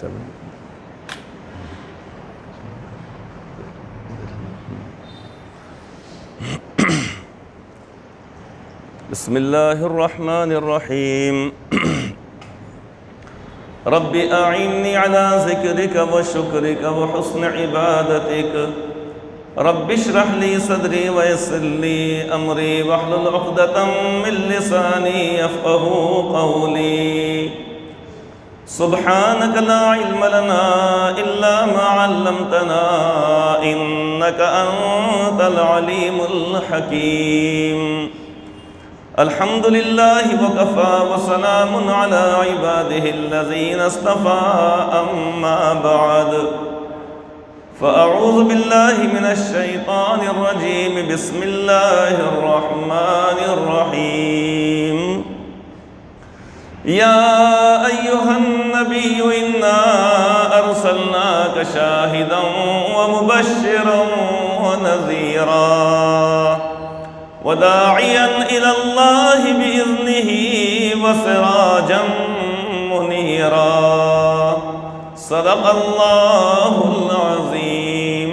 چلو بسم اللہ الرحمن الرحیم رب اعنی علی ذکرک وشکرک وحسن عبادتک رب اشرح لی صدری ویسر لی امری واحلل عقدۃ من لسانی یفقہوا قولی سبحانک لا علم لنا الا ما علمتنا انک انت العلیم الحکیم الحمد للہ وکفا وسلام علی عبادہ الذین اصطفى اما بعد فاعوذ باللہ من الشیطان الرجیم بسم اللہ الرحمن الرحیم یا ایہا النبی انا ارسلناک شاہدا ومبشرا ونذیرا وداعيا إلى الله بإذنه وسراجا منيرا صدق الله العظيم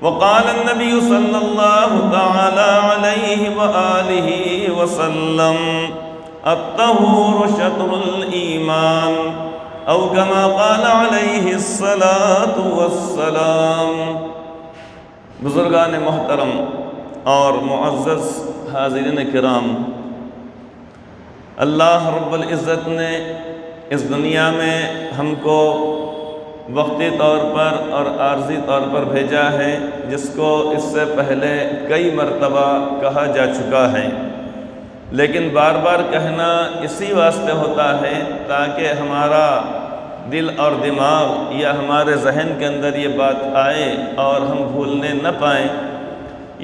وقال النبي صلى الله تعالى عليه وآله وسلم الطهور شطر الإيمان أو كما قال عليه الصلاة والسلام بزرگان محترم اور معزز حاضرین کرام، اللہ رب العزت نے اس دنیا میں ہم کو وقتی طور پر اور عارضی طور پر بھیجا ہے، جس کو اس سے پہلے کئی مرتبہ کہا جا چکا ہے، لیکن بار بار کہنا اسی واسطے ہوتا ہے تاکہ ہمارا دل اور دماغ یا ہمارے ذہن کے اندر یہ بات آئے اور ہم بھولنے نہ پائیں،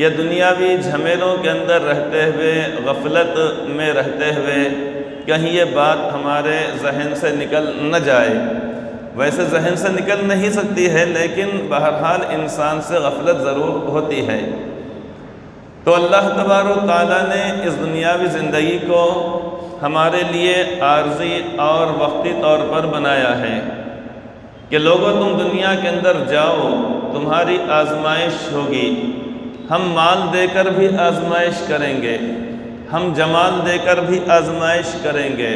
یا دنیاوی جھمیلوں کے اندر رہتے ہوئے، غفلت میں رہتے ہوئے کہیں یہ بات ہمارے ذہن سے نکل نہ جائے۔ ویسے ذہن سے نکل نہیں سکتی ہے، لیکن بہرحال انسان سے غفلت ضرور ہوتی ہے۔ تو اللہ تبارک و تعالیٰ نے اس دنیاوی زندگی کو ہمارے لیے عارضی اور وقتی طور پر بنایا ہے کہ لوگوں تم دنیا کے اندر جاؤ، تمہاری آزمائش ہوگی، ہم مال دے کر بھی آزمائش کریں گے، ہم جمال دے کر بھی آزمائش کریں گے،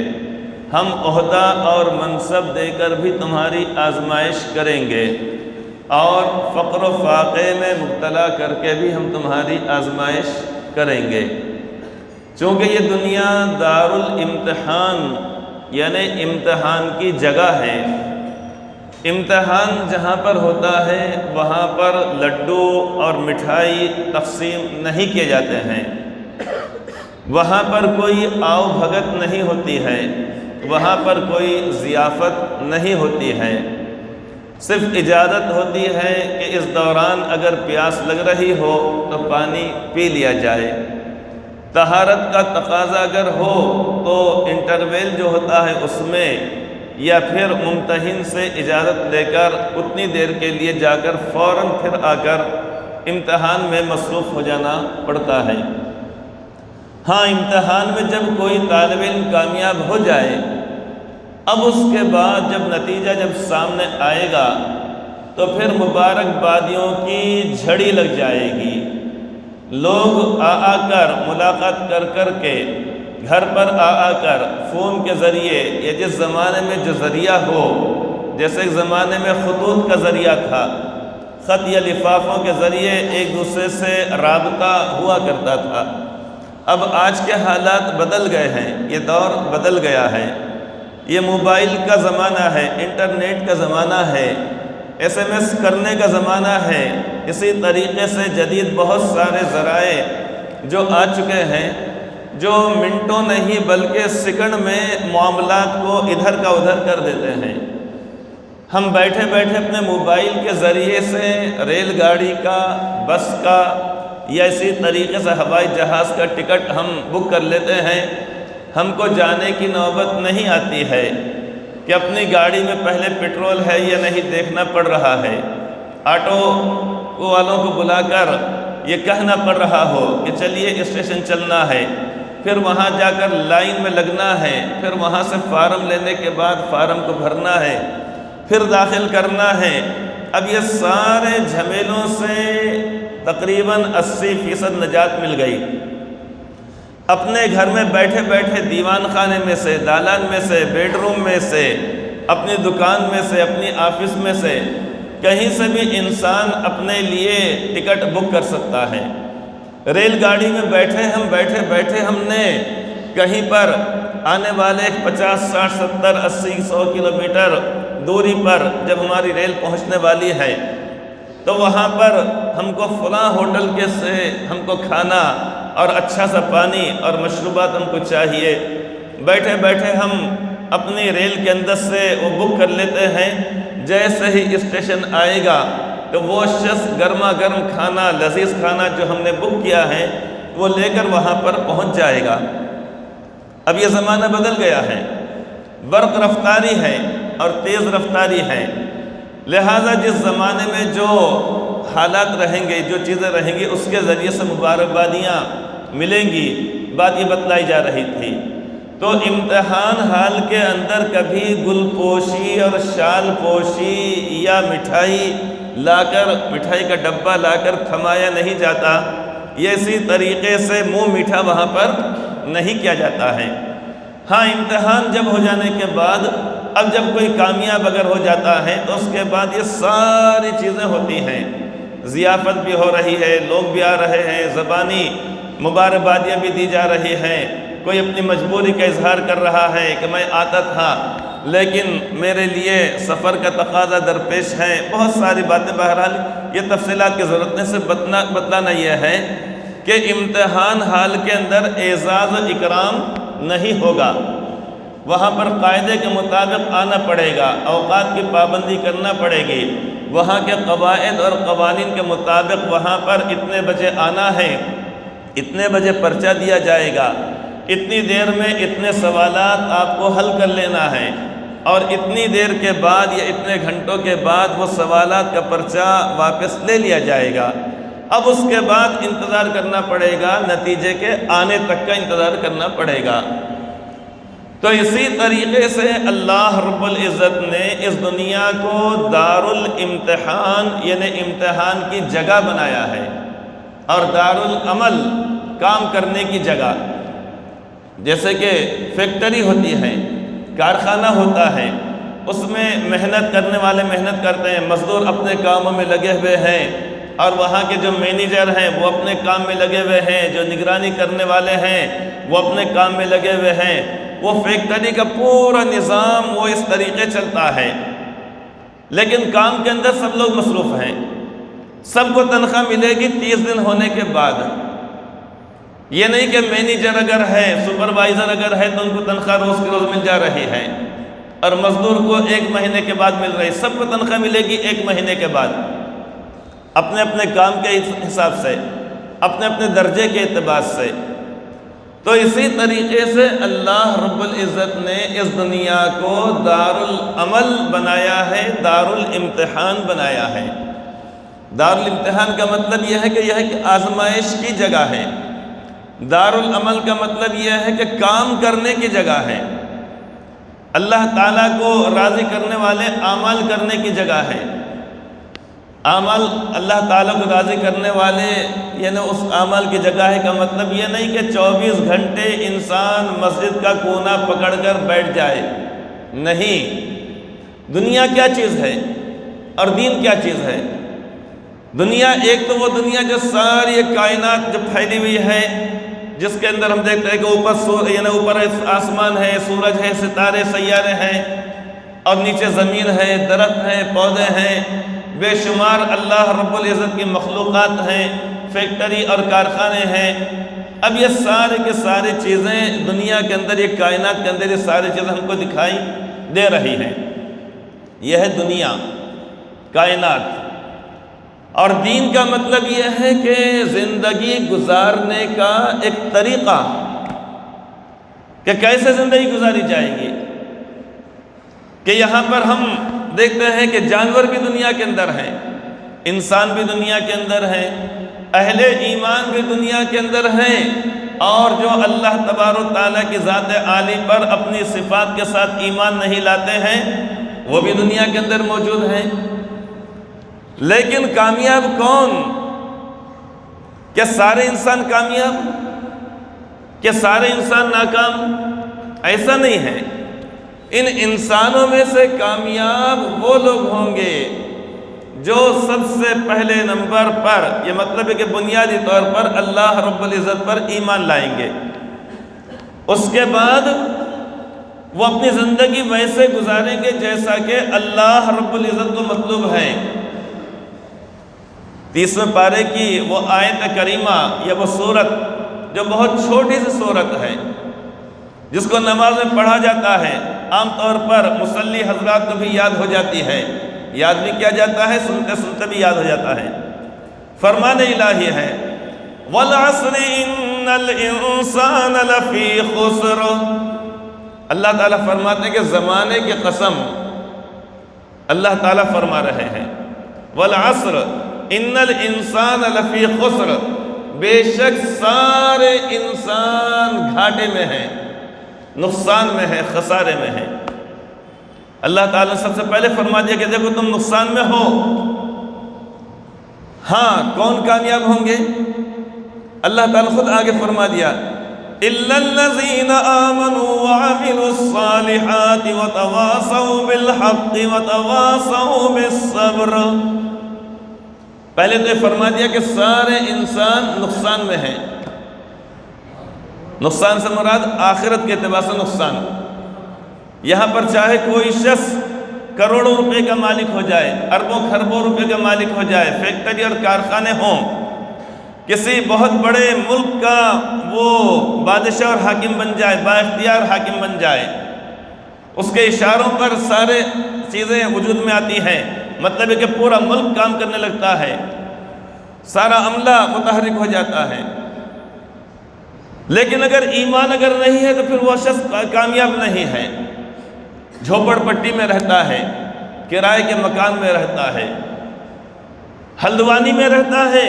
ہم عہدہ اور منصب دے کر بھی تمہاری آزمائش کریں گے، اور فقر و فاقے میں مبتلا کر کے بھی ہم تمہاری آزمائش کریں گے۔ چونکہ یہ دنیا دار الامتحان یعنی امتحان کی جگہ ہے۔ امتحان جہاں پر ہوتا ہے وہاں پر لڈو اور مٹھائی تقسیم نہیں کیے جاتے ہیں، وہاں پر کوئی آؤ بھگت نہیں ہوتی ہے، وہاں پر کوئی ضیافت نہیں ہوتی ہے، صرف اجازت ہوتی ہے کہ اس دوران اگر پیاس لگ رہی ہو تو پانی پی لیا جائے، طہارت کا تقاضا اگر ہو تو انٹرویل جو ہوتا ہے اس میں یا پھر ممتحن سے اجازت لے کر اتنی دیر کے لیے جا کر فوراً پھر آ کر امتحان میں مصروف ہو جانا پڑتا ہے۔ ہاں، امتحان میں جب کوئی طالب علم کامیاب ہو جائے، اب اس کے بعد جب نتیجہ جب سامنے آئے گا تو پھر مبارکبادیوں کی جھڑی لگ جائے گی، لوگ آ کر ملاقات کر کے گھر پر آ کر فون کے ذریعے یا جس زمانے میں جو ذریعہ ہو، جیسے ایک زمانے میں خطوط کا ذریعہ تھا، خط یا لفافوں کے ذریعے ایک دوسرے سے رابطہ ہوا کرتا تھا، اب آج کے حالات بدل گئے ہیں، یہ دور بدل گیا ہے، یہ موبائل کا زمانہ ہے، انٹرنیٹ کا زمانہ ہے، SMS کرنے کا زمانہ ہے، اسی طریقے سے جدید بہت سارے ذرائع جو آ چکے ہیں، جو منٹوں نہیں بلکہ سیکنڈ میں معاملات کو ادھر کا ادھر کر دیتے ہیں۔ ہم بیٹھے بیٹھے اپنے موبائل کے ذریعے سے ریل گاڑی کا، بس کا یا اسی طریقے سے ہوائی جہاز کا ٹکٹ ہم بک کر لیتے ہیں، ہم کو جانے کی نوبت نہیں آتی ہے کہ اپنی گاڑی میں پہلے پیٹرول ہے یا نہیں دیکھنا پڑ رہا ہے، آٹو والوں کو بلا کر یہ کہنا پڑ رہا ہو کہ چلیے اسٹیشن چلنا ہے، پھر وہاں جا کر لائن میں لگنا ہے، پھر وہاں سے فارم لینے کے بعد فارم کو بھرنا ہے، پھر داخل کرنا ہے۔ اب یہ سارے جھمیلوں سے تقریباً 80% نجات مل گئی۔ اپنے گھر میں بیٹھے بیٹھے دیوان خانے میں سے، دالان میں سے، بیڈ روم میں سے، اپنی دکان میں سے، اپنی آفس میں سے، کہیں سے بھی انسان اپنے لیے ٹکٹ بک کر سکتا ہے۔ ریل گاڑی میں بیٹھے بیٹھے ہم نے کہیں پر آنے والے 50، 60، 70، 80، 100 کلومیٹر دوری پر جب ہماری ریل پہنچنے والی ہے تو وہاں پر ہم کو فلاں ہوٹل کے سے ہم کو کھانا اور اچھا سا پانی اور مشروبات ہم کو چاہیے۔ بیٹھے بیٹھے ہم اپنی ریل کے اندر سے وہ بک کر لیتے ہیں، جیسے ہی اسٹیشن آئے گا تو وہ شخص گرما گرم کھانا، لذیذ کھانا جو ہم نے بک کیا ہے وہ لے کر وہاں پر پہنچ جائے گا۔ اب یہ زمانہ بدل گیا ہے، برق رفتاری ہے اور تیز رفتاری ہے، لہٰذا جس زمانے میں جو حالات رہیں گے، جو چیزیں رہیں گی، اس کے ذریعے سے مبارکبادیاں ملیں گی۔ بات یہ بتلائی جا رہی تھی۔ تو امتحان حال کے اندر کبھی گل پوشی اور شال پوشی یا مٹھائی کا ڈبہ لا کر تھمایا نہیں جاتا، یہ اسی طریقے سے منہ میٹھا وہاں پر نہیں کیا جاتا ہے۔ ہاں، امتحان جب ہو جانے کے بعد، اب جب کوئی کامیاب اگر ہو جاتا ہے تو اس کے بعد یہ ساری چیزیں ہوتی ہیں، ضیافت بھی ہو رہی ہے، لوگ بھی آ رہے ہیں، زبانی مبارکبادیاں بھی دی جا رہی ہیں، کوئی اپنی مجبوری کا اظہار کر رہا ہے کہ میں آتا تھا لیکن میرے لیے سفر کا تقاضا درپیش ہے، بہت ساری باتیں۔ بہرحال یہ تفصیلات کی ضرورت نہیں، صرف بتلانا یہ ہے کہ امتحان حال کے اندر اعزاز و اکرام نہیں ہوگا، وہاں پر قاعدے کے مطابق آنا پڑے گا، اوقات کی پابندی کرنا پڑے گی، وہاں کے قواعد اور قوانین کے مطابق وہاں پر اتنے بجے آنا ہے، اتنے بجے پرچہ دیا جائے گا، اتنی دیر میں اتنے سوالات آپ کو حل کر لینا ہے، اور اتنی دیر کے بعد یا اتنے گھنٹوں کے بعد وہ سوالات کا پرچہ واپس لے لیا جائے گا۔ اب اس کے بعد انتظار کرنا پڑے گا، نتیجے کے آنے تک کا انتظار کرنا پڑے گا۔ تو اسی طریقے سے اللہ رب العزت نے اس دنیا کو دار الامتحان یعنی امتحان کی جگہ بنایا ہے، اور دار العمل کام کرنے کی جگہ۔ جیسے کہ فیکٹری ہوتی ہے، کارخانہ ہوتا ہے، اس میں محنت کرنے والے محنت کرتے ہیں، مزدور اپنے کاموں میں لگے ہوئے ہیں، اور وہاں کے جو مینیجر ہیں وہ اپنے کام میں لگے ہوئے ہیں، جو نگرانی کرنے والے ہیں وہ اپنے کام میں لگے ہوئے ہیں۔ وہ فیکٹری کا پورا نظام وہ اس طریقے چلتا ہے، لیکن کام کے اندر سب لوگ مصروف ہیں، سب کو تنخواہ ملے گی 30 دن ہونے کے بعد۔ یہ نہیں کہ مینیجر اگر ہے، سپروائزر اگر ہے تو ان کو تنخواہ روز کی روز مل جا رہی ہے، اور مزدور کو 1 مہینے کے بعد مل رہی، سب کو تنخواہ ملے گی 1 مہینے کے بعد، اپنے اپنے کام کے حساب سے، اپنے اپنے درجے کے اعتبار سے۔ تو اسی طریقے سے اللہ رب العزت نے اس دنیا کو دار العمل بنایا ہے، دار الامتحان بنایا ہے۔ دار الامتحان کا مطلب یہ ہے کہ آزمائش کی جگہ ہے، دار العمل کا مطلب یہ ہے کہ کام کرنے کی جگہ ہے، اللہ تعالیٰ کو راضی کرنے والے اعمال کرنے کی جگہ ہے۔ اعمال اللہ تعالیٰ کو راضی کرنے والے یعنی اس اعمال کی جگہ ہے کا مطلب یہ نہیں کہ 24 گھنٹے انسان مسجد کا کونا پکڑ کر بیٹھ جائے، نہیں۔ دنیا کیا چیز ہے اور دین کیا چیز ہے؟ دنیا ایک تو وہ دنیا جو ساری کائنات جو پھیلی ہوئی ہے، جس کے اندر ہم دیکھتے ہیں کہ اوپر آسمان ہے، سورج ہے، ستارے سیارے ہیں، اور نیچے زمین ہے، درخت ہیں، پودے ہیں، بے شمار اللہ رب العزت کی مخلوقات ہیں، فیکٹری اور کارخانے ہیں۔ اب یہ سارے کے سارے چیزیں دنیا کے اندر، یہ کائنات کے اندر یہ ساری چیزیں ہم کو دکھائی دے رہی ہیں۔ یہ ہے دنیا، کائنات۔ اور دین کا مطلب یہ ہے کہ زندگی گزارنے کا ایک طریقہ، کہ کیسے زندگی گزاری جائے گی۔ کہ یہاں پر ہم دیکھتے ہیں کہ جانور بھی دنیا کے اندر ہیں، انسان بھی دنیا کے اندر ہیں، اہل ایمان بھی دنیا کے اندر ہیں، اور جو اللہ تبارک و تعالیٰ کی ذات عالی پر اپنی صفات کے ساتھ ایمان نہیں لاتے ہیں وہ بھی دنیا کے اندر موجود ہیں۔ لیکن کامیاب کون؟ کیا سارے انسان کامیاب؟ کیا سارے انسان ناکام؟ ایسا نہیں ہے۔ ان انسانوں میں سے کامیاب وہ لوگ ہوں گے جو سب سے پہلے نمبر پر، یہ مطلب ہے کہ بنیادی طور پر اللہ رب العزت پر ایمان لائیں گے، اس کے بعد وہ اپنی زندگی ویسے گزاریں گے جیسا کہ اللہ رب العزت کو مطلوب ہے۔ 30ویں پارے کی وہ آیت کریمہ یا وہ سورت جو بہت چھوٹی سی سورت ہے، جس کو نماز میں پڑھا جاتا ہے، عام طور پر مصلی حضرات کو بھی یاد ہو جاتی ہے، یاد بھی کیا جاتا ہے، سنتے سنتے بھی یاد ہو جاتا ہے۔ فرمان الہی ہے وَالْعَصْرِ إِنَّ الْإِنسَانَ لَفِي خُسْرٍ۔ اللہ تعالیٰ فرماتے ہیں کہ زمانے کی قسم اللہ تعالیٰ فرما رہے ہیں وَالْعَصْرِ إِنَّ الْإِنسَانَ لَفِي خُسْرٍ، بے شک سارے انسان گھاٹے میں ہیں، نقصان میں ہے، خسارے میں ہے۔ اللہ تعالیٰ نے سب سے پہلے فرما دیا کہ دیکھو تم نقصان میں ہو۔ ہاں کون کامیاب ہوں گے؟ اللہ تعالیٰ خود آگے فرما دیا إِلَّا الَّذِينَ آمَنُوا وَعَمِلُوا الصَّالِحَاتِ وَتَوَاصَوْا بِالْحَقِّ وَتَوَاصَوْا بِالصَّبْرِ۔ پہلے تو یہ فرما دیا کہ سارے انسان نقصان میں ہیں۔ نقصان سے مراد آخرت کے اعتبار سے نقصان۔ یہاں پر چاہے کوئی شخص کروڑوں روپے کا مالک ہو جائے، اربوں خربوں روپے کا مالک ہو جائے، فیکٹری اور کارخانے ہوں، کسی بہت بڑے ملک کا وہ بادشاہ اور حاکم بن جائے، با اختیار حاکم بن جائے، اس کے اشاروں پر سارے چیزیں وجود میں آتی ہیں، مطلب ہے کہ پورا ملک کام کرنے لگتا ہے، سارا عملہ متحرک ہو جاتا ہے۔ لیکن اگر ایمان اگر نہیں ہے تو پھر وہ شخص کامیاب نہیں ہے۔ جھوپڑ پٹی میں رہتا ہے، کرائے کے مکان میں رہتا ہے، ہلدوانی میں رہتا ہے،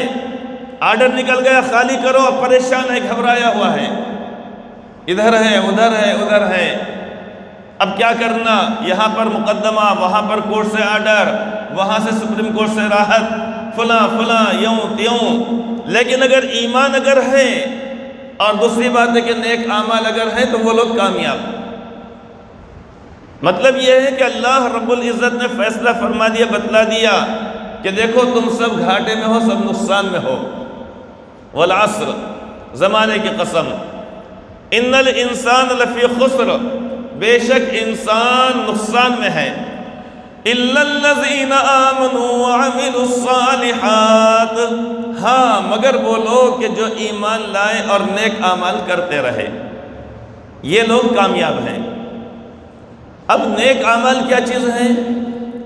آرڈر نکل گیا خالی کرو، پریشان ہے، گھبرایا ہوا ہے، ادھر ہے ادھر ہے، اب کیا کرنا، یہاں پر مقدمہ، وہاں پر کورٹ سے آرڈر، وہاں سے سپریم کورٹ سے راحت، فلاں یوں تیوں۔ لیکن اگر ایمان اگر ہے اور دوسری بات ہے کہ نیک اعمال اگر ہے تو وہ لوگ کامیاب۔ مطلب یہ ہے کہ اللہ رب العزت نے فیصلہ فرما دیا، بتلا دیا کہ دیکھو تم سب گھاٹے میں ہو، سب نقصان میں ہو۔ والعصر، زمانے کی قسم، ان الانسان لفی خسر، بے شک انسان نقصان میں ہے، الا الذین آمنوا وعملوا الصالحات، ہاں مگر وہ لوگ کہ جو ایمان لائے اور نیک اعمال کرتے رہے، یہ لوگ کامیاب ہیں۔ اب نیک اعمال کیا چیز ہیں؟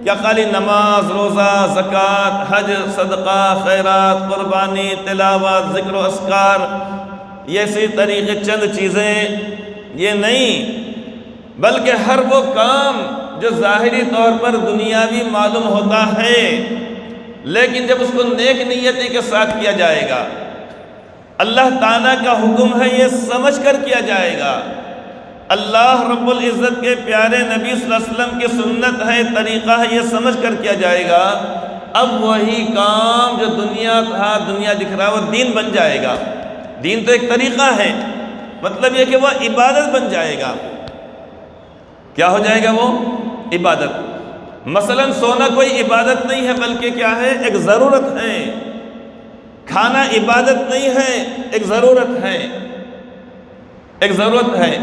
کیا خالی نماز، روزہ، زکوٰۃ، حج، صدقہ، خیرات، قربانی، تلاوت، ذکر و اذکار، یہ اسی طریقے چند چیزیں؟ یہ نہیں، بلکہ ہر وہ کام جو ظاہری طور پر دنیاوی معلوم ہوتا ہے، لیکن جب اس کو نیک نیتی کے ساتھ کیا جائے گا، اللہ تعالیٰ کا حکم ہے یہ سمجھ کر کیا جائے گا، اللہ رب العزت کے پیارے نبی صلی اللہ علیہ وسلم کی سنت ہے، طریقہ ہے، یہ سمجھ کر کیا جائے گا، اب وہی کام جو دنیا تھا، دنیا دکھ رہا، وہ دین بن جائے گا۔ دین تو ایک طریقہ ہے، مطلب یہ کہ وہ عبادت بن جائے گا۔ کیا ہو جائے گا وہ؟ عبادت۔ مثلا سونا کوئی عبادت نہیں ہے، بلکہ کیا ہے؟ ایک ضرورت ہے۔ کھانا عبادت نہیں ہے، ایک ضرورت ہے، ایک ضرورت ہے۔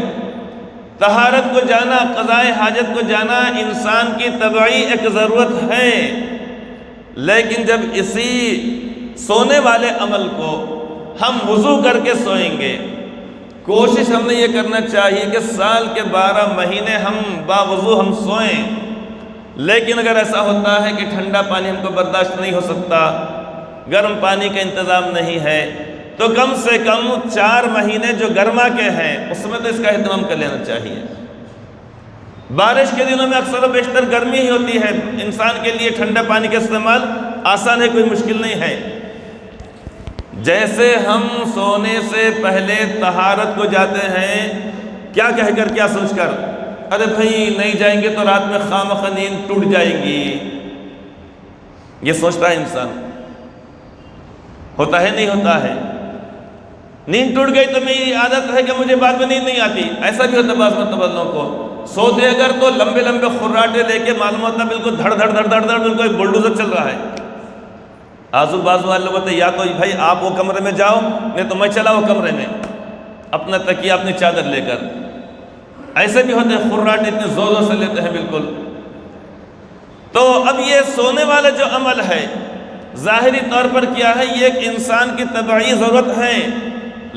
طہارت کو جانا، قضائے حاجت کو جانا انسان کی طبعی ایک ضرورت ہے، لیکن جب اسی سونے والے عمل کو ہم وضو کر کے سوئیں گے، کوشش ہم نے یہ کرنا چاہیے کہ سال کے 12 مہینے ہم باوضو ہم سوئیں، لیکن اگر ایسا ہوتا ہے کہ ٹھنڈا پانی ہم کو برداشت نہیں ہو سکتا، گرم پانی کا انتظام نہیں ہے، تو کم سے کم 4 مہینے جو گرما کے ہیں اس میں تو اس کا اہتمام کر لینا چاہیے۔ بارش کے دنوں میں اکثر و بیشتر گرمی ہی ہوتی ہے، انسان کے لیے ٹھنڈا پانی کا استعمال آسان ہے، کوئی مشکل نہیں ہے۔ جیسے ہم سونے سے پہلے طہارت کو جاتے ہیں، کیا کہہ کر، کیا سوچ کر، ارے بھائی نہیں جائیں گے تو رات میں خامخواہ نیند ٹوٹ جائے گی، یہ سوچتا ہے انسان۔ ہوتا ہے نہیں ہوتا ہے؟ نیند ٹوٹ گئی تو میری عادت ہے کہ مجھے بعد میں نیند نہیں آتی، ایسا بھی ہوتا ہے بعض متبلوں کو۔ سوتے اگر تو لمبے لمبے خراٹے لے کے معلوم ہوتا بالکل دھڑ دھڑ دھڑ دھڑ دھڑ، بالکل ایک بلڈوزر چل رہا ہے۔ آزو بازو والے لوگ بولتے یا تو بھائی آپ وہ کمرے میں جاؤ، نہیں تو میں چلا وہ کمرے میں اپنا تکیہ اپنی چادر لے کر۔ ایسے بھی ہوتے ہیں، خراٹے اتنے زور زور سے لیتے ہیں بالکل۔ تو اب یہ سونے والا جو عمل ہے ظاہری طور پر کیا ہے، یہ ایک انسان کی طبعی ضرورت ہے،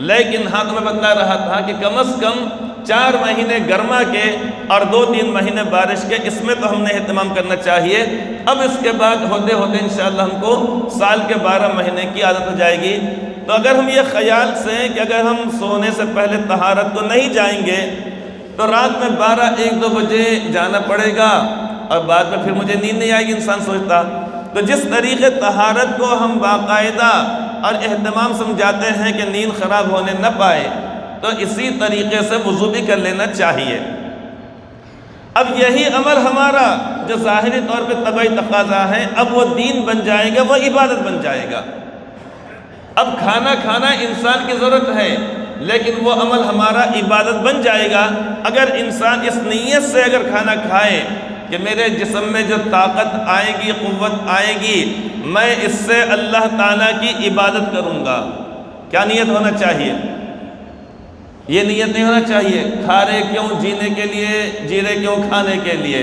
لیکن ہاں تو میں بتا رہا تھا کہ کم از کم 4 مہینے گرما کے اور 2-3 مہینے بارش کے، اس میں تو ہم نے اہتمام کرنا چاہیے۔ اب اس کے بعد ہوتے ہوتے انشاءاللہ ہم کو سال کے 12 مہینے کی عادت ہو جائے گی۔ تو اگر ہم یہ خیال سے کہ اگر ہم سونے سے پہلے طہارت کو نہیں جائیں گے تو رات میں 12-1-2 بجے جانا پڑے گا اور بعد میں پھر مجھے نیند نہیں آئے گی، انسان سوچتا۔ تو جس طریقے طہارت کو ہم باقاعدہ اور اہتمام سمجھاتے ہیں کہ نیند خراب ہونے نہ پائے، تو اسی طریقے سے وضو بھی کر لینا چاہیے۔ اب یہی عمل ہمارا جو ظاہری طور پہ طبعی تقاضا ہے، اب وہ دین بن جائے گا، وہ عبادت بن جائے گا۔ اب کھانا کھانا انسان کی ضرورت ہے، لیکن وہ عمل ہمارا عبادت بن جائے گا اگر انسان اس نیت سے اگر کھانا کھائے کہ میرے جسم میں جو طاقت آئے گی، قوت آئے گی، میں اس سے اللہ تعالیٰ کی عبادت کروں گا۔ کیا نیت ہونا چاہیے؟ یہ نیت نہیں ہونا چاہیے کھا رہے کیوں جینے کے لیے، جی رہے کیوں کھانے کے لیے،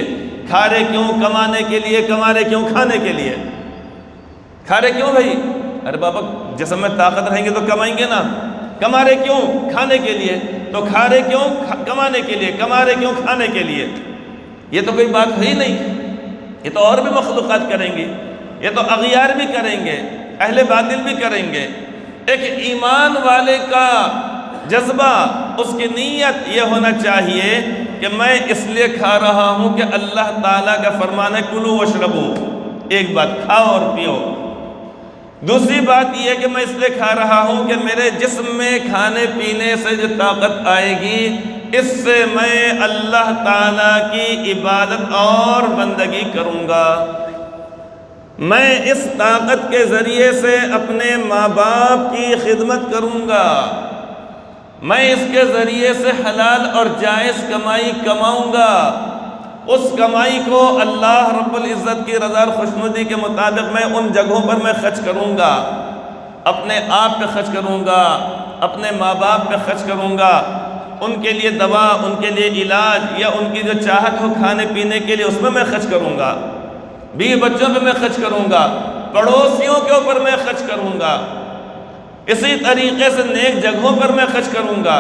کھا رہے کیوں کمانے کے لیے، کما رہے کیوں کھانے کے لیے۔ کھا رہے کیوں بھائی؟ ارے بابا جسم میں طاقت رہیں گے تو کمائیں گے نا۔ کما رہے کیوں؟ کھانے کے لیے۔ تو کھا رہے کیوں؟ کمانے کے لیے۔ کما رہے کیوں؟ کھانے کے لیے۔ یہ تو کوئی بات ہے ہی نہیں، یہ تو اور بھی مخلوقات کریں گے، یہ تو اغیار بھی کریں گے، اہل باطل بھی کریں گے۔ ایک ایمان والے کا جذبہ، اس کی نیت یہ ہونا چاہیے کہ میں اس لیے کھا رہا ہوں کہ اللہ تعالیٰ کا فرمان ہے کلو واشربو، ایک بات کھاؤ اور پیو۔ دوسری بات یہ کہ میں اس لیے کھا رہا ہوں کہ میرے جسم میں کھانے پینے سے جو طاقت آئے گی، اس سے میں اللہ تعالیٰ کی عبادت اور بندگی کروں گا۔ میں اس طاقت کے ذریعے سے اپنے ماں باپ کی خدمت کروں گا، میں اس کے ذریعے سے حلال اور جائز کمائی کماؤں گا، اس کمائی کو اللہ رب العزت کی رضا اور خوشنودی کے مطابق میں ان جگہوں پر میں خرچ کروں گا، اپنے آپ پہ خرچ کروں گا، اپنے ماں باپ پہ خرچ کروں گا، ان کے لیے دوا، ان کے لیے علاج، یا ان کی جو چاہت ہو کھانے پینے کے لیے اس میں میں خرچ کروں گا، بیوی بچوں پہ میں خرچ کروں گا، پڑوسیوں کے اوپر میں خرچ کروں گا، اسی طریقے سے نیک جگہوں پر میں خرچ کروں گا،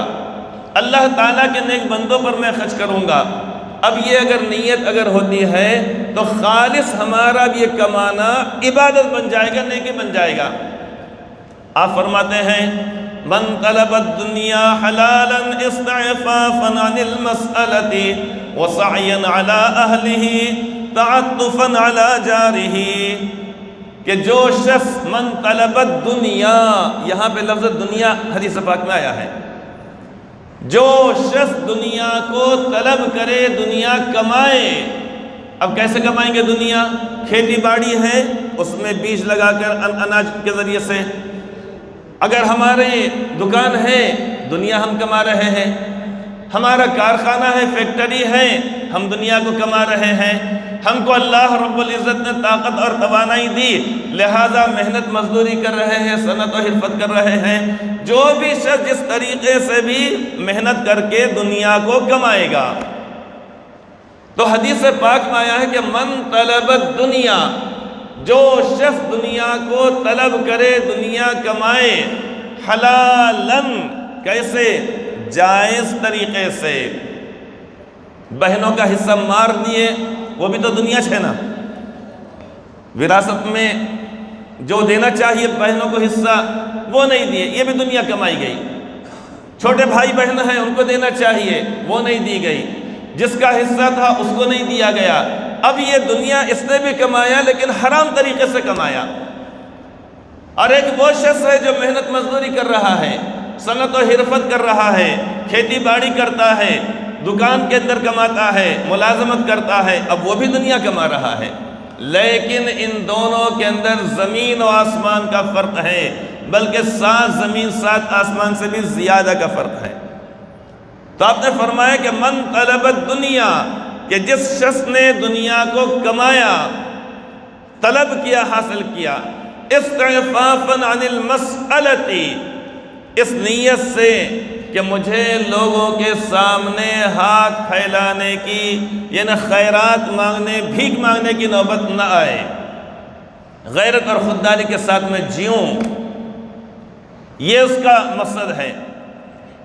اللہ تعالیٰ کے نیک بندوں پر میں خرچ کروں گا۔ اب یہ اگر نیت اگر ہوتی ہے تو خالص ہمارا بھی یہ کمانا عبادت بن جائے گا، نیکی بن جائے گا۔ آپ فرماتے ہیں من طلب الدنیا حلالا استعفافا عن المسألة وسعیا على اہلہ تعطفا على جارہ، کہ جو شخص من طلب الدنیا، یہاں پہ لفظ دنیا حدیث پاک میں آیا ہے، جو شخص دنیا کو طلب کرے، دنیا کمائے۔ اب کیسے کمائیں گے دنیا؟ کھیتی باڑی ہے، اس میں بیج لگا کر اناج کے ذریعے سے۔ اگر ہمارے دکان ہے، دنیا ہم کما رہے ہیں۔ ہمارا کارخانہ ہے، فیکٹری ہے، ہم دنیا کو کما رہے ہیں۔ ہم کو اللہ رب العزت نے طاقت اور توانائی دی، لہذا محنت مزدوری کر رہے ہیں، صنعت و حرفت کر رہے ہیں۔ جو بھی شخص جس طریقے سے بھی محنت کر کے دنیا کو کمائے گا، تو حدیث پاک میں آیا ہے کہ من طلب الدنیا، جو شخص دنیا کو طلب کرے، دنیا کمائے، حلالن، کیسے؟ جائز طریقے سے۔ بہنوں کا حصہ مار دیے، وہ بھی تو دنیا ہے نا۔ وراثت میں جو دینا چاہیے بہنوں کو حصہ، وہ نہیں دیے، یہ بھی دنیا کمائی گئی۔ چھوٹے بھائی بہن ہیں، ان کو دینا چاہیے، وہ نہیں دی گئی۔ جس کا حصہ تھا اس کو نہیں دیا گیا۔ اب یہ دنیا اس نے بھی کمایا، لیکن حرام طریقے سے کمایا۔ اور ایک وہ شخص ہے جو محنت مزدوری کر رہا ہے، صنعت و حرفت کر رہا ہے، کھیتی باڑی کرتا ہے، دکان کے اندر کماتا ہے، ملازمت کرتا ہے، اب وہ بھی دنیا کما رہا ہے، لیکن ان دونوں کے اندر زمین و آسمان کا فرق ہے، بلکہ 7 زمین 7 آسمان سے بھی زیادہ کا فرق ہے۔ تو آپ نے فرمایا کہ من طلب الدنیا، کہ جس شخص نے دنیا کو کمایا، طلب کیا، حاصل کیا، استعفافاً عن المسألة، اس نیت سے کہ مجھے لوگوں کے سامنے ہاتھ پھیلانے کی، یعنی خیرات مانگنے، بھیک مانگنے کی نوبت نہ آئے، غیرت اور خودداری کے ساتھ میں جیوں، یہ اس کا مقصد ہے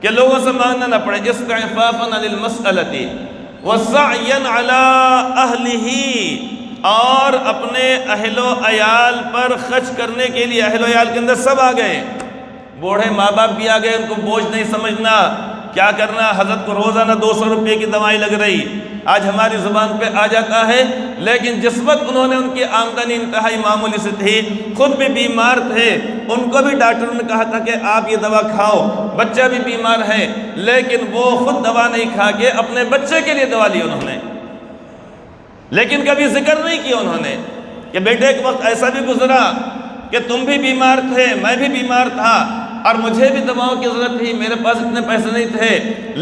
کہ لوگوں سے مانگنا نہ پڑے۔ استعفافاً عن المسألة وسعیاً علی اہلہ، اور اپنے اہل و عیال پر خرچ کرنے کے لیے، اہل و عیال کے اندر سب آ گئے، بوڑھے ماں باپ بھی آ گئے، ان کو بوجھ نہیں سمجھنا، کیا کرنا، حضرت کو روزانہ 200 روپے کی دوائی لگ رہی، آج ہماری زبان پہ آ جاتا ہے، لیکن جس وقت انہوں نے، ان کی آمدنی انتہائی معمولی سے تھی، خود بھی بیمار تھے، ان کو بھی ڈاکٹر نے کہا تھا کہ آپ یہ دوا کھاؤ، بچہ بھی بیمار ہے، لیکن وہ خود دوا نہیں کھا کے اپنے بچے کے لیے دوا لی انہوں نے، لیکن کبھی ذکر نہیں کیا انہوں نے کہ بیٹے ایک وقت ایسا بھی گزرا کہ تم بھی بیمار تھے، میں بھی بیمار تھا، اور مجھے بھی دواؤں کی ضرورت تھی، میرے پاس اتنے پیسے نہیں تھے،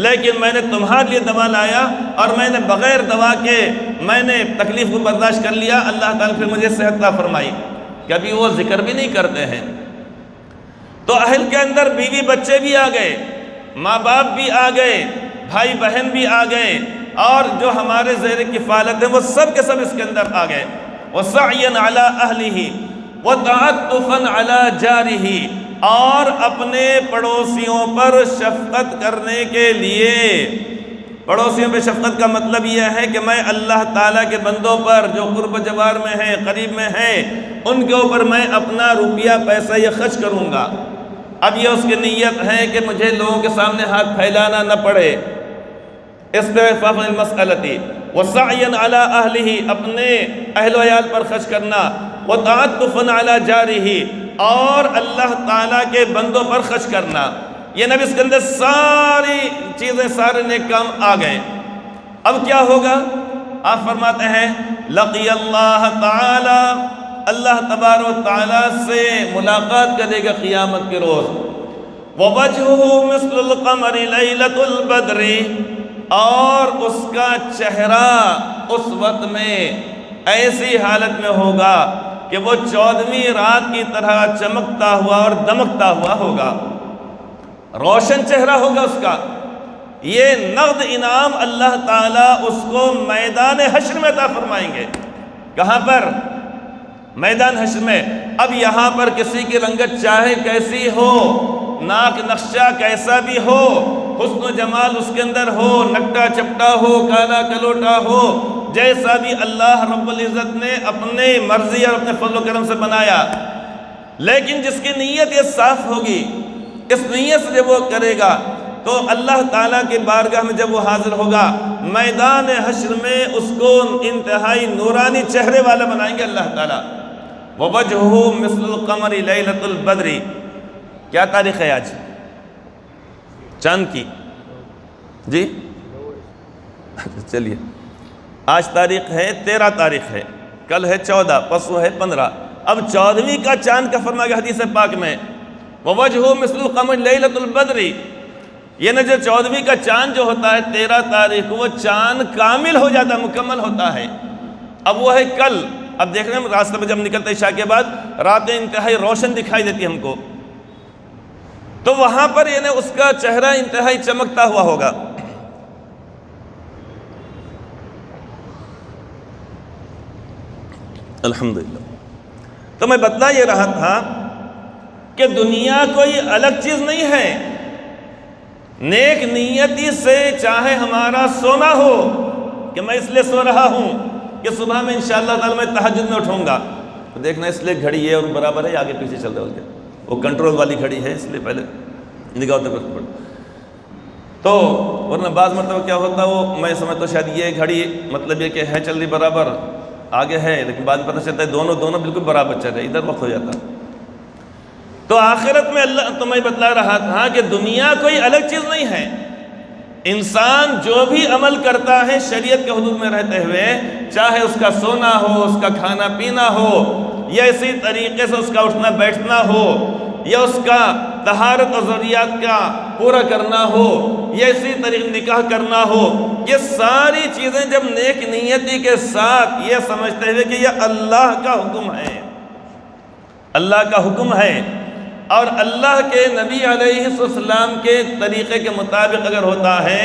لیکن میں نے تمہارے لیے دوا لایا، اور میں نے بغیر دوا کے میں نے تکلیف کو برداشت کر لیا، اللہ تعالیٰ پھر مجھے صحت عطا فرمائی۔ کبھی وہ ذکر بھی نہیں کرتے ہیں۔ تو اہل کے اندر بیوی بچے بھی آ گئے، ماں باپ بھی آ گئے، بھائی بہن بھی آ گئے، اور جو ہمارے زیر کفالت ہیں وہ سب کے سب اس کے اندر آ گئے۔ وَسَعْيًا عَلَىٰ أَهْلِهِ وَتَعَطُّفًا عَلَىٰ جَارِهِ، اور اپنے پڑوسیوں پر شفقت کرنے کے لیے، پڑوسیوں پہ شفقت کا مطلب یہ ہے کہ میں اللہ تعالیٰ کے بندوں پر جو قرب جوار میں ہیں، قریب میں ہیں، ان کے اوپر میں اپنا روپیہ پیسہ یہ خرچ کروں گا۔ اب یہ اس کی نیت ہے کہ مجھے لوگوں کے سامنے ہاتھ پھیلانا نہ پڑے۔ استعفاف المسألة وسعیاً علی اہلہ، اپنے اہل و عیال پر خرچ کرنا، وتعطفاً علی جارہ، اور اللہ تعالیٰ کے بندوں پر خرچ کرنا۔ یہ نبی اس کے اندر ساری چیزیں، سارے نیک کام آ گئے۔ اب کیا ہوگا؟ آپ فرماتے ہیں لقی اللہ تعالی، اللہ تبارک و تعالیٰ سے ملاقات کرے گا قیامت کے روز۔ ووجہہ مثل القمر لیلۃ البدر، اور اس کا چہرہ اس وقت میں ایسی حالت میں ہوگا کہ وہ 14ویں رات کی طرح چمکتا ہوا اور دمکتا ہوا ہوگا، روشن چہرہ ہوگا اس کا۔ یہ نقد انعام اللہ تعالیٰ اس کو میدان حشر میں عطا فرمائیں گے۔ کہاں پر؟ میدان حشر میں۔ اب یہاں پر کسی کی رنگت چاہے کیسی ہو، ناک نقشہ کیسا بھی ہو، حسن و جمال اس کے اندر ہو، نکٹا چپٹا ہو، کالا کلوٹا ہو، جیسا بھی اللہ رب العزت نے اپنے مرضی اور اپنے فضل و کرم سے بنایا، لیکن جس کی نیت یہ صاف ہوگی، اس نیت سے جب وہ کرے گا تو اللہ تعالیٰ کے بارگاہ میں جب وہ حاضر ہوگا، میدان حشر میں اس کو انتہائی نورانی چہرے والا بنائیں گے اللہ تعالیٰ۔ وَوَجْهُهُ مِثْلُ الْقَمَرِ لَيْلَةُ الْبَدْرِ، کیا تاریخ ہے آج؟ چاند کی؟ جی چلیے، آج تاریخ ہے 13 تاریخ ہے، کل ہے 14، پرسوں ہے 15، اب 14ویں کا چاند کا فرمایا گیا حدیث پاک میں، وَوَجْهُهُ مِثْلُ الْقَمَرِ لَيْلَةُ الْبَدْرِ، یہ نہ جو 14ویں کا چاند جو ہوتا ہے 13 تاریخ کو وہ چاند کامل ہو جاتا ہے، مکمل ہوتا ہے۔ اب وہ ہے کل، اب دیکھ رہے ہیں راستے میں جب نکلتے عشاء کے بعد راتیں انتہائی روشن دکھائی دیتی ہم کو، تو وہاں پر یعنی اس کا چہرہ انتہائی چمکتا ہوا ہوگا۔ الحمدللہ۔ تو میں بتلا یہ رہا تھا کہ دنیا کوئی الگ چیز نہیں ہے، نیک نیتی سے چاہے ہمارا سونا ہو کہ میں اس لیے سو رہا ہوں کہ صبح میں انشاءاللہ تعالی میں تہجد میں اٹھوں گا، تو دیکھنا اس لیے گھڑی ہے اور برابر ہے، آگے پیچھے چل رہا ہے، وہ کنٹرول والی گھڑی ہے، اس لیے پہلے نگاہ ہوتے پڑتا تو، ورنہ بعض مرتبہ کیا ہوتا وہ میں سمجھتا شاید یہ گھڑی مطلب یہ کہ ہے چل رہی برابر آگے ہے، لیکن بعد میں پتہ چلتا ہے دونوں بالکل برابر چل رہے، ادھر وقت ہو جاتا۔ تو آخرت میں اللہ تمہیں بتلا رہا تھا کہ دنیا کوئی الگ چیز نہیں ہے. انسان جو بھی عمل کرتا ہے شریعت کے حدود میں رہتے ہوئے، چاہے اس کا سونا ہو، اس کا کھانا پینا ہو، یا اسی طریقے سے اس کا اٹھنا بیٹھنا ہو، یا اس کا طہارت و ضروریات کا پورا کرنا ہو، یا اسی طریقے نکاح کرنا ہو، یہ ساری چیزیں جب نیک نیتی کے ساتھ یہ سمجھتے ہوئے کہ یہ اللہ کا حکم ہے، اللہ کا حکم ہے، اور اللہ کے نبی علیہ السلام کے طریقے کے مطابق اگر ہوتا ہے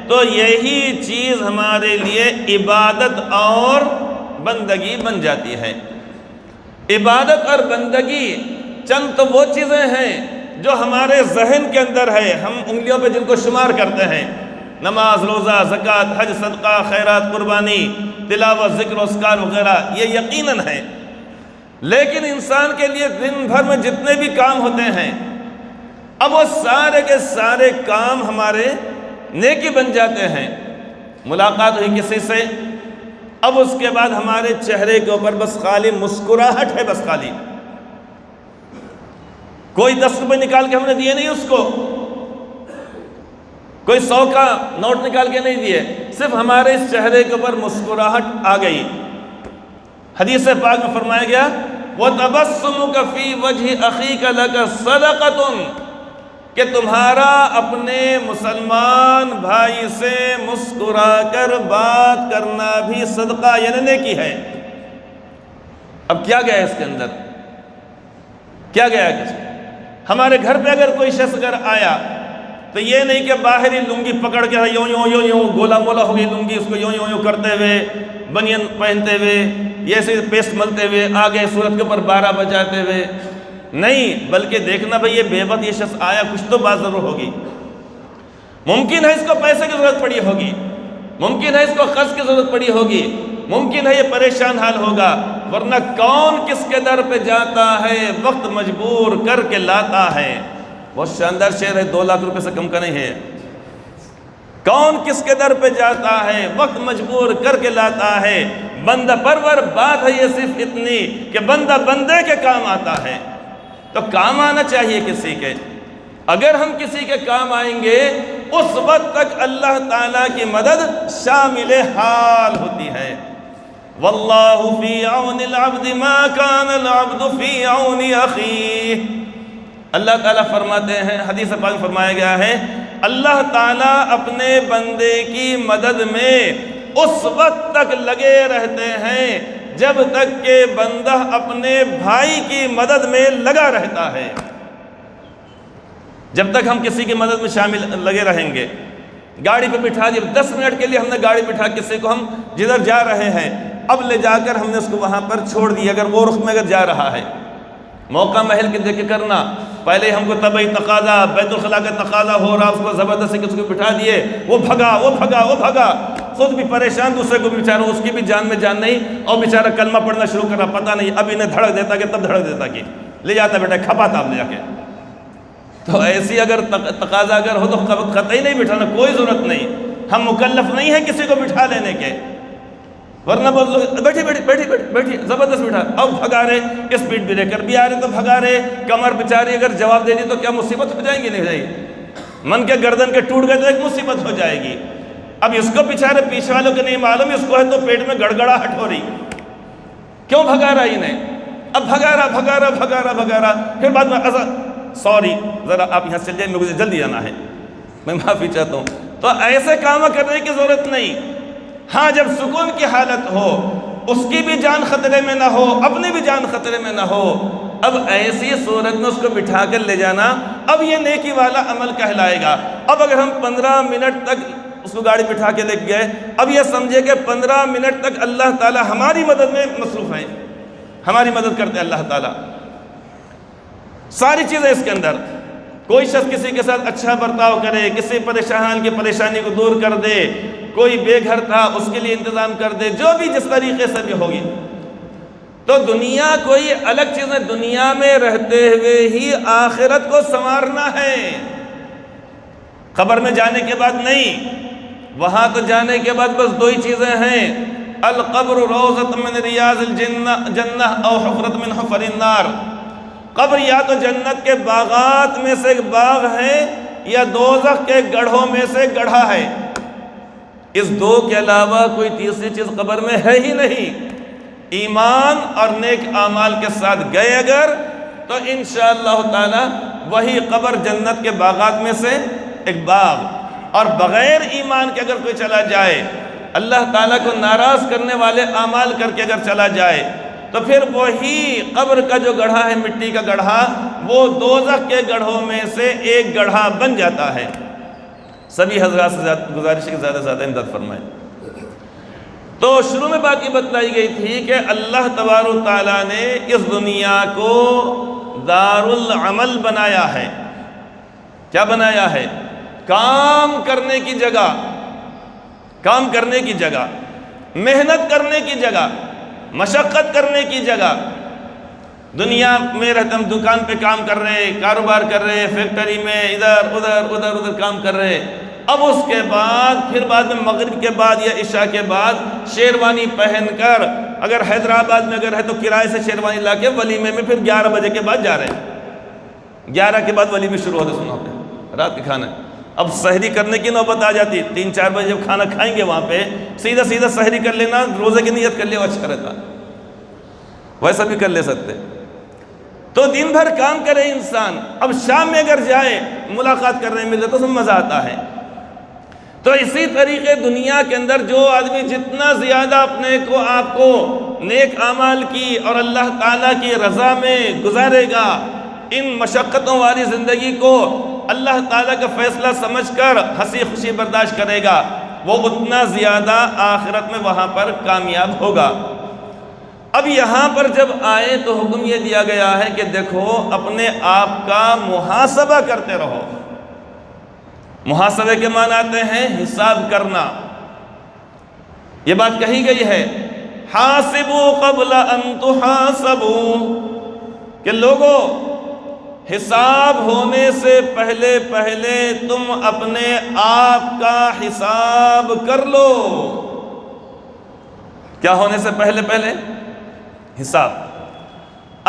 تو یہی چیز ہمارے لیے عبادت اور بندگی بن جاتی ہے. عبادت اور بندگی چند تو وہ چیزیں ہیں جو ہمارے ذہن کے اندر ہے، ہم انگلیوں پہ جن کو شمار کرتے ہیں، نماز، روزہ، زکوٰۃ، حج، صدقہ، خیرات، قربانی، تلاوت، ذکر و اذکار وغیرہ، یہ یقیناً ہے. لیکن انسان کے لیے دن بھر میں جتنے بھی کام ہوتے ہیں، اب وہ سارے کے سارے کام ہمارے نیکی بن جاتے ہیں. ملاقات ہوئی کسی سے، اب اس کے بعد ہمارے چہرے کے اوپر بس خالی مسکراہٹ ہے، بس خالی کوئی 10 روپے نکال کے ہم نے دیے نہیں اس کو، کوئی 100 کا نوٹ نکال کے نہیں دیے، صرف ہمارے اس چہرے کے اوپر مسکراہٹ آ گئی. حدیث پاک میں فرمایا گیا وَتَبَسُّمُكَ فِي وَجْهِ أَخِيكَ لَكَ صَدَقَةٌ، کہ تمہارا اپنے مسلمان بھائی سے مسکرا کر بات کرنا بھی صدقہ یعنی نیکی ہے. اب کیا گیا اس کے اندر، کیا گیا کس ہمارے گھر پہ اگر کوئی شخص اگر آیا تو یہ نہیں کہ باہری لنگی پکڑ کے یوں یوں یوں یوں گولا مولا ہو گئی لنگی، اس کو یوں یوں یوں کرتے ہوئے، بنین پہنتے ہوئے، یہ ایسے پیسٹ ملتے ہوئے، آگے صورت کے اوپر 12 بجاتے ہوئے نہیں، بلکہ دیکھنا بھئی یہ بے وقت یہ شخص آیا، کچھ تو بات ضرور ہوگی. ممکن ہے اس کو پیسے کی ضرورت پڑی ہوگی، ممکن ہے اس کو قرض کی ضرورت پڑی ہوگی، ممکن ہے یہ پریشان حال ہوگا، ورنہ کون کس کے در پہ جاتا ہے وقت مجبور کر کے لاتا ہے. بہت شاندار شعر ہے، 2 لاکھ روپے سے کم کا نہیں ہے. کون کس کے در پہ جاتا ہے وقت مجبور کر کے لاتا ہے. بندہ پرور بات ہے یہ صرف اتنی کہ بندہ بندے کے کام آتا ہے. تو کام آنا چاہیے کسی کے. اگر ہم کسی کے کام آئیں گے اس وقت تک اللہ تعالیٰ کی مدد شامل حال ہوتی ہے. واللہ فی عون العبد ما کان العبد فی عون اخیہ. اللہ تعالیٰ فرماتے ہیں، حدیث پاک میں فرمایا گیا ہے، اللہ تعالیٰ اپنے بندے کی مدد میں اس وقت تک لگے رہتے ہیں جب تک کہ بندہ اپنے بھائی کی مدد میں لگا رہتا ہے. جب تک ہم کسی کی مدد میں شامل لگے رہیں گے، گاڑی پہ بٹھا دی، 10 منٹ کے لیے ہم نے گاڑی بٹھا کسی کو، ہم جدھر جا رہے ہیں اب لے جا کر ہم نے اس کو وہاں پر چھوڑ دیا، اگر وہ رخ میں اگر جا رہا ہے، موقع محل کے دیکھ کے کرنا. پہلے ہم کو طبعی تقاضا، بیت الخلاء کا تقاضا ہو رہا، اس کو زبردستی کسی کو بٹھا دیے، وہ بھگا وہ بھگا وہ بھگا، خود بھی پریشان، دوسرے کو بھی بیچارہ، اس کی بھی جان میں جان نہیں، اور بیچارہ کلمہ پڑھنا شروع کر رہا، پتہ نہیں اب انہیں دھڑک دیتا کہ تب دھڑک دیتا کہ لے جاتا بیٹا کھپاتا اب لے جا کے. تو ایسی اگر تقاضا اگر ہو تو قطعی نہیں بٹھانا، کوئی ضرورت نہیں. ہم مکلف نہیں ہیں کسی کو بٹھا لینے کے، ورنہ بہت لوگ بیٹھی بیٹھی بیٹھی بیٹھی زبردست بٹھا، اب بھگا رہے، اسپیڈ بریکر بھی آ رہے تو بھگا رہے، کمر بیچاری اگر جواب دے دی تو کیا مصیبت ہو جائیں گی؟ نہیں جائے گی. من کے گردن کے ٹوٹ گئے تو ایک مصیبت ہو جائے گی. اب اس کو بیچارے پیچھے والوں کو نہیں معلوم، اس کو ہے تو پیٹ میں گڑگڑاہٹ ہو رہی، کیوں بھگا رہا انہیں؟ اب بھگا رہا بھگا رہا بھگا رہا بھگا رہا، پھر بعد میں سوری ذرا آپ یہاں سے چل جائیں، مجھے جلدی جانا ہے، میں معافی چاہتا ہوں. تو ایسے کام کرنے کی ضرورت نہیں. ہاں جب سکون کی حالت ہو، اس کی بھی جان خطرے میں نہ ہو، اپنی بھی جان خطرے میں نہ ہو، اب ایسی صورت میں اس کو بٹھا کر لے جانا اب یہ نیکی والا عمل کہلائے گا. اب اگر ہم 15 منٹ تک اس کو گاڑی بٹھا کے لے گئے، اب یہ سمجھے کہ 15 منٹ تک اللہ تعالیٰ ہماری مدد میں مصروف ہے، ہماری مدد کرتے اللہ تعالیٰ. ساری چیزیں اس کے اندر. کوئی شخص کسی کے ساتھ اچھا برتاؤ کرے، کسی پریشان کی پریشانی کو دور کر دے، کوئی بے گھر تھا اس کے لیے انتظام کر دے، جو بھی جس طریقے سے بھی ہوگی. تو دنیا کوئی الگ چیز ہے، دنیا میں رہتے ہوئے ہی آخرت کو سنوارنا ہے. قبر میں جانے کے بعد نہیں، وہاں تو جانے کے بعد بس 2 ہی چیزیں ہیں، القبر روضۃ من ریاض الجنہ او حفرۃ من حفر النار. قبر یا تو جنت کے باغات میں سے ایک باغ ہے یا دوزخ کے گڑھوں میں سے گڑھا ہے۔ اس دو کے علاوہ کوئی تیسری چیز قبر میں ہے ہی نہیں۔ ایمان اور نیک اعمال کے ساتھ گئے اگر تو انشاءاللہ تعالی وہی قبر جنت کے باغات میں سے ایک باغ، اور بغیر ایمان کے اگر کوئی چلا جائے، اللہ تعالیٰ کو ناراض کرنے والے اعمال کر کے اگر چلا جائے، تو پھر وہی قبر کا جو گڑھا ہے، مٹی کا گڑھا، وہ دوزخ کے گڑھوں میں سے ایک گڑھا بن جاتا ہے۔ سبھی حضرات سے گزارش ہے کہ زیادہ سے زیادہ امداد فرمائیں۔ تو شروع میں بات یہ بتلائی گئی تھی کہ اللہ تبارک و تعالیٰ نے اس دنیا کو دار العمل بنایا ہے۔ کیا بنایا ہے؟ کام کرنے کی جگہ، کام کرنے کی جگہ، محنت کرنے کی جگہ، مشقت کرنے کی جگہ۔ دنیا میں رہتے ہم دکان پہ کام کر رہے، کاروبار کر رہے، فیکٹری میں ادھر کام کر رہے، اب اس کے بعد پھر بعد میں مغرب کے بعد یا عشاء کے بعد شیروانی پہن کر، اگر حیدرآباد میں اگر ہے تو کرائے سے شیروانی لا کے ولیمے میں پھر 11 بجے کے بعد جا رہے ہیں۔ 11 کے بعد ولیمے شروع ہوتے، سنا ہوتے رات کے کھانا۔ اب سحری کرنے کی نوبت آ جاتی، 3-4 بجے جب کھانا کھائیں گے وہاں پہ سیدھا سحری کر لینا، روزے کی نیت کر لیا وہ اچھا رہتا، ویسا بھی کر لے سکتے۔ تو دن بھر کام کرے انسان، اب شام میں اگر جائے ملاقات کرنے ملے تو مزہ آتا ہے۔ تو اسی طریقے دنیا کے اندر جو آدمی جتنا زیادہ اپنے کو آپ کو نیک اعمال کی اور اللہ تعالیٰ کی رضا میں گزارے گا، ان مشقتوں والی زندگی کو اللہ تعالیٰ کا فیصلہ سمجھ کر ہنسی خوشی برداشت کرے گا، وہ اتنا زیادہ آخرت میں وہاں پر کامیاب ہوگا۔ اب یہاں پر جب آئے تو حکم یہ دیا گیا ہے کہ دیکھو اپنے آپ کا محاسبہ کرتے رہو۔ محاسبے کے معنی آتے ہیں حساب کرنا۔ یہ بات کہی گئی ہے، حاسبوا قبل ان تحاسبوا، کہ لوگوں حساب ہونے سے پہلے پہلے تم اپنے آپ کا حساب کر لو۔ کیا ہونے سے پہلے پہلے؟ حساب۔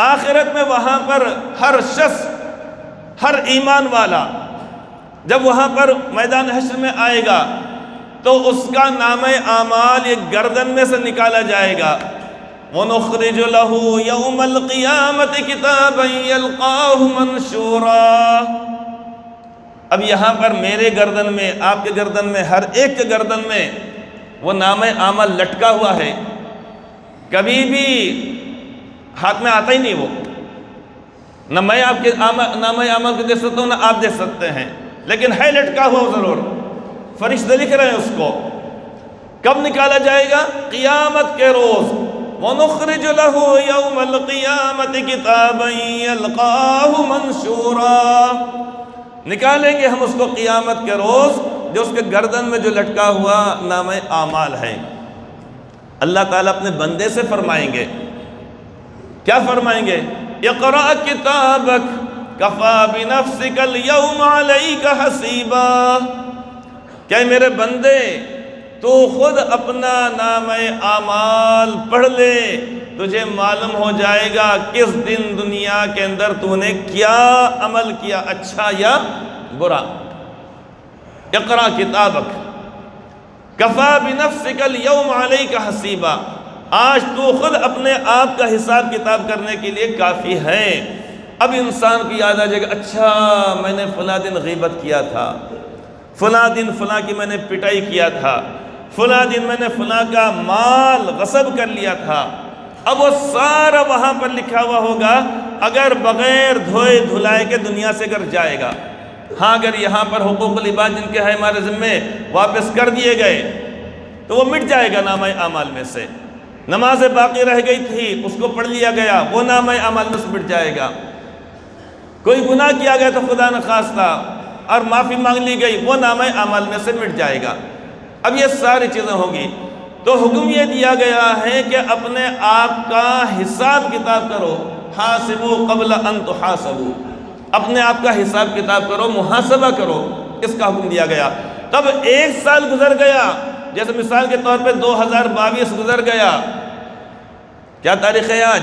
آخرت میں وہاں پر ہر شخص، ہر ایمان والا جب وہاں پر میدان حشر میں آئے گا تو اس کا نامہ اعمال یہ گردن میں سے نکالا جائے گا۔ وَنُخْرِجُ لَهُ يَوْمَ الْقِيَامَةِ كِتَابًا يَلْقَاهُ مَنْشُورًا۔ اب یہاں پر میرے گردن میں، آپ کے گردن میں، ہر ایک کے گردن میں وہ نامہ اعمال لٹکا ہوا ہے، کبھی بھی ہاتھ میں آتا ہی نہیں وہ، نہ میں آپ کے نامہ اعمال کو دیکھ سکتا ہوں نہ آپ دیکھ سکتے ہیں، لیکن ہے لٹکا ہوا ضرور، فرشتے لکھ رہے ہیں اس کو۔ کب نکالا جائے گا؟ قیامت کے روز۔ وَنُخْرِجُ لَهُ يَوْمَ الْقِيَامَةِ كِتَابًا يَلْقَاهُ مَنْشُورًا، نکالیں گے ہم اس کو قیامت کے روز، جو اس کے گردن میں جو لٹکا ہوا نامہ اعمال ہے۔ اللہ تعالیٰ اپنے بندے سے فرمائیں گے، کیا فرمائیں گے؟ اقرأ کتابک کفا بنفسک اليوم علیک حسیبا، کہ میرے بندے تو خود اپنا نامہ اعمال پڑھ لے، تجھے معلوم ہو جائے گا کس دن دنیا کے اندر تو نے کیا عمل کیا، اچھا یا برا۔ اقرأ کتابک کفا بنفسک اليوم علیک حسیبا، آج تو خود اپنے آپ کا حساب کتاب کرنے کے لیے کافی ہے۔ اب انسان کو یاد آ جائے گا، اچھا میں نے فلاں دن غیبت کیا تھا، فلاں دن فلاں کی میں نے پٹائی کیا تھا، فلاں دن میں نے فلاں کا مال غصب کر لیا تھا۔ اب وہ سارا وہاں پر لکھا ہوا ہوگا، اگر بغیر دھوئے دھلائے کے دنیا سے اگر جائے گا۔ ہاں اگر یہاں پر حقوق العباد جن کے ہے ہمارے ذمے واپس کر دیے گئے تو وہ مٹ جائے گا نامہ اعمال میں سے۔ نمازیں باقی رہ گئی تھی، اس کو پڑھ لیا گیا، وہ نامہ اعمال میں سے مٹ جائے گا۔ کوئی گناہ کیا گیا تو خدا نخواستہ اور معافی مانگ لی گئی، وہ نامہ اعمال میں سے مٹ جائے گا۔ اب یہ ساری چیزیں ہوں گی، تو حکم یہ دیا گیا ہے کہ اپنے آپ کا حساب کتاب کرو۔ حاسبوا قبل ان تحاسبوا، اپنے آپ کا حساب کتاب کرو، محاسبہ کرو، اس کا حکم دیا گیا۔ تب 1 سال گزر گیا، جیسے مثال کے طور پہ 2022 گزر گیا، کیا تاریخ ہے آج؟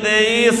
23